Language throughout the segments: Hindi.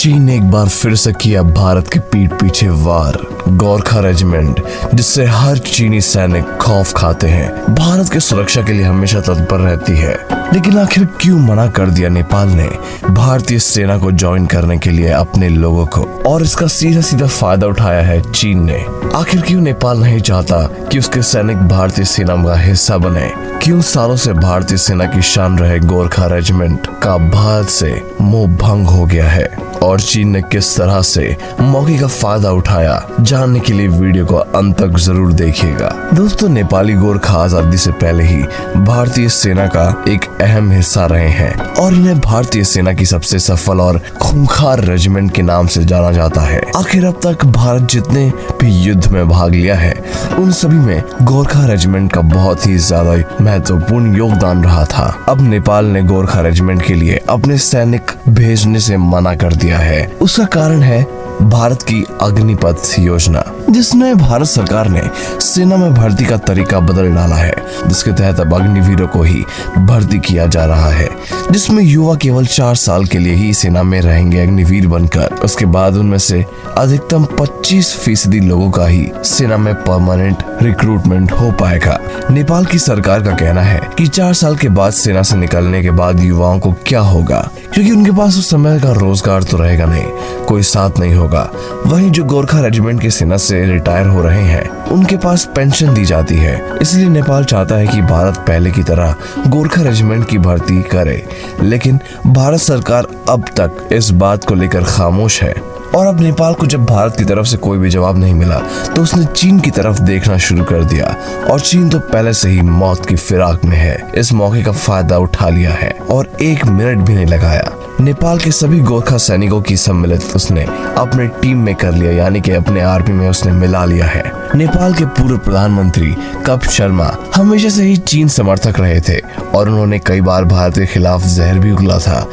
चीन ने एक बार फिर से किया भारत के पीठ पीछे वार। गोरखा रेजिमेंट, जिससे हर चीनी सैनिक खौफ खाते हैं, भारत की सुरक्षा के लिए हमेशा तत्पर रहती है। लेकिन आखिर क्यों मना कर दिया नेपाल ने भारतीय सेना को ज्वाइन करने के लिए अपने लोगों को, और इसका सीधा सीधा फायदा उठाया है चीन ने। आखिर क्यों नेपाल नहीं चाहता कि उसके सैनिक भारतीय सेना का हिस्सा बने? क्यों सालों से भारतीय सेना की शान रहे गोरखा रेजिमेंट का भारत से मोह भंग हो गया है, और चीन ने किस तरह से मौके का फायदा उठाया? जानने के लिए वीडियो को अंत तक जरूर देखिएगा। दोस्तों, नेपाली गोरखा आजादी से पहले ही भारतीय सेना का एक अहम हिस्सा रहे हैं, और इन्हें भारतीय सेना की सबसे सफल और खूंखार रेजिमेंट के नाम से जाना जाता है। आखिर अब तक भारत जितने भी युद्ध में भाग लिया है, उन सभी में गोरखा रेजिमेंट का बहुत ही ज्यादा महत्वपूर्ण योगदान रहा था। अब नेपाल ने गोरखा रेजिमेंट के लिए अपने सैनिक भेजने से मना कर दिया है। उसका कारण है भारत की अग्निपथ योजना, जिसमें भारत सरकार ने सेना में भर्ती का तरीका बदल डाला है, जिसके तहत अब अग्निवीरों को ही भर्ती किया जा रहा है, जिसमें युवा केवल 4 साल के लिए ही सेना में रहेंगे अग्निवीर बनकर। उसके बाद उनमें से अधिकतम 25% लोगों का ही सेना में परमानेंट रिक्रूटमेंट हो पाएगा। नेपाल की सरकार का कहना है कि 4 साल के बाद सेना से निकलने के बाद युवाओं को क्या होगा, क्योंकि उनके पास उस समय का रोजगार तो रहेगा नहीं, कोई साथ नहीं होगा। वहीं जो गोरखा रेजिमेंट की सेना से रिटायर हो रहे हैं, उनके पास पेंशन दी जाती है। इसलिए नेपाल चाहता है कि भारत पहले की तरह गोरखा रेजिमेंट की भर्ती करे, लेकिन भारत सरकार अब तक इस बात को लेकर खामोश है। और अब नेपाल को जब भारत की तरफ से कोई भी जवाब नहीं मिला, तो उसने चीन की तरफ देखना शुरू कर दिया, और चीन तो पहले से ही मौत की फिराक में है। इस मौके का फायदा उठा लिया है और 1 मिनट भी नहीं लगाया। नेपाल के सभी गोरखा सैनिकों की सम्मिलित उसने अपने टीम में कर लिया, यानी कि अपने आर्मी में उसने मिला लिया है। नेपाल के पूर्व प्रधानमंत्री कपिल शर्मा हमेशा से ही चीन समर्थक रहे थे, और उन्होंने कई बार भारत के खिलाफ जहर भी उगला था।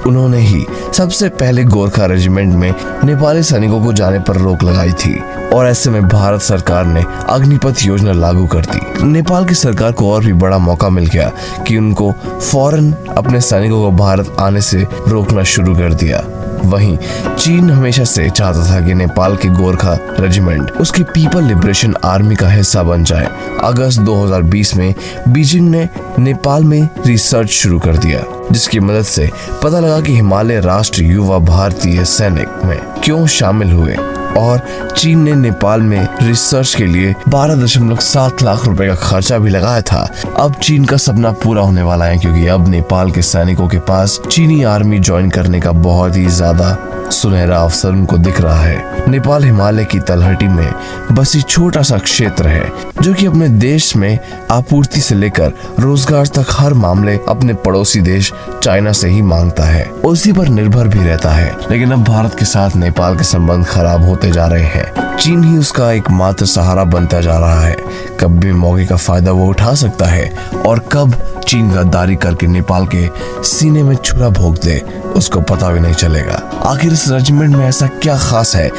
उन्होंने ही सबसे पहले गोरखा रेजिमेंट में नेपाली सैनिकों को जाने पर रोक लगाई थी, और ऐसे में भारत सरकार ने अग्निपथ योजना लागू कर दी। नेपाल की सरकार को और भी बड़ा मौका मिल गया कि उनको फौरन अपने सैनिकों को भारत आने से रोकना शुरू कर दिया। वहीं चीन हमेशा से चाहता था कि नेपाल के गोरखा रेजिमेंट उसकी पीपल लिबरेशन आर्मी का हिस्सा बन जाए। अगस्त 2020 में बीजिंग ने नेपाल में रिसर्च शुरू कर दिया, जिसकी मदद से पता लगा कि हिमालय राष्ट्र युवा भारतीय सैनिक में क्यों शामिल हुए, और चीन ने नेपाल में रिसर्च के लिए 12.7 लाख रुपए का खर्चा भी लगाया था। अब चीन का सपना पूरा होने वाला है, क्योंकि अब नेपाल के सैनिकों के पास चीनी आर्मी ज्वाइन करने का बहुत ही ज्यादा सुनहरा अवसर उनको दिख रहा है। नेपाल हिमालय की तलहटी में बसी छोटा सा क्षेत्र है, जो कि अपने देश में आपूर्ति से लेकर रोजगार तक हर मामले अपने पड़ोसी देश चाइना से ही मांगता है, उसी पर निर्भर भी रहता है। लेकिन अब भारत के साथ नेपाल के संबंध खराब होते जा रहे हैं। चीन ही उसका एकमात्र सहारा बनता जा रहा है। कब भी मौके का फायदा वो उठा सकता है, और कब चीन गद्दारी करके नेपाल के सीने में छुरा भोंक दे, उसको पता भी नहीं चलेगा। आखिर इस रेजिमेंट में ऐसा क्या खास है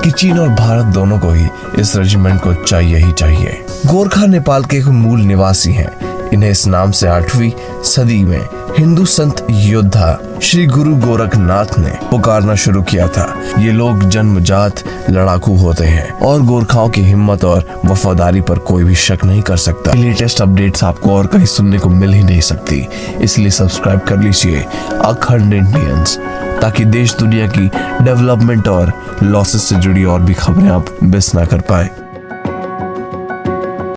कि चीन और भारत दोनों को ही इस रेजिमेंट को चाहिए ही चाहिए। गोरखा नेपाल के मूल निवासी हैं। इन्हें इस नाम से 8वीं सदी में हिंदू संत योद्धा श्री गुरु गोरखनाथ ने पुकारना शुरू किया था। ये लोग जन्मजात लड़ाकू होते हैं, और गोरखाओं की हिम्मत और वफादारी पर कोई भी शक नहीं कर सकता। लेटेस्ट अपडेट्स आपको और कहीं सुनने को मिल ही नहीं सकती, इसलिए सब्सक्राइब कर लीजिए अखंड इंडियंस, ताकि देश दुनिया की डेवलपमेंट और लॉसेस से जुड़ी और भी खबरें आप मिस ना कर पाए।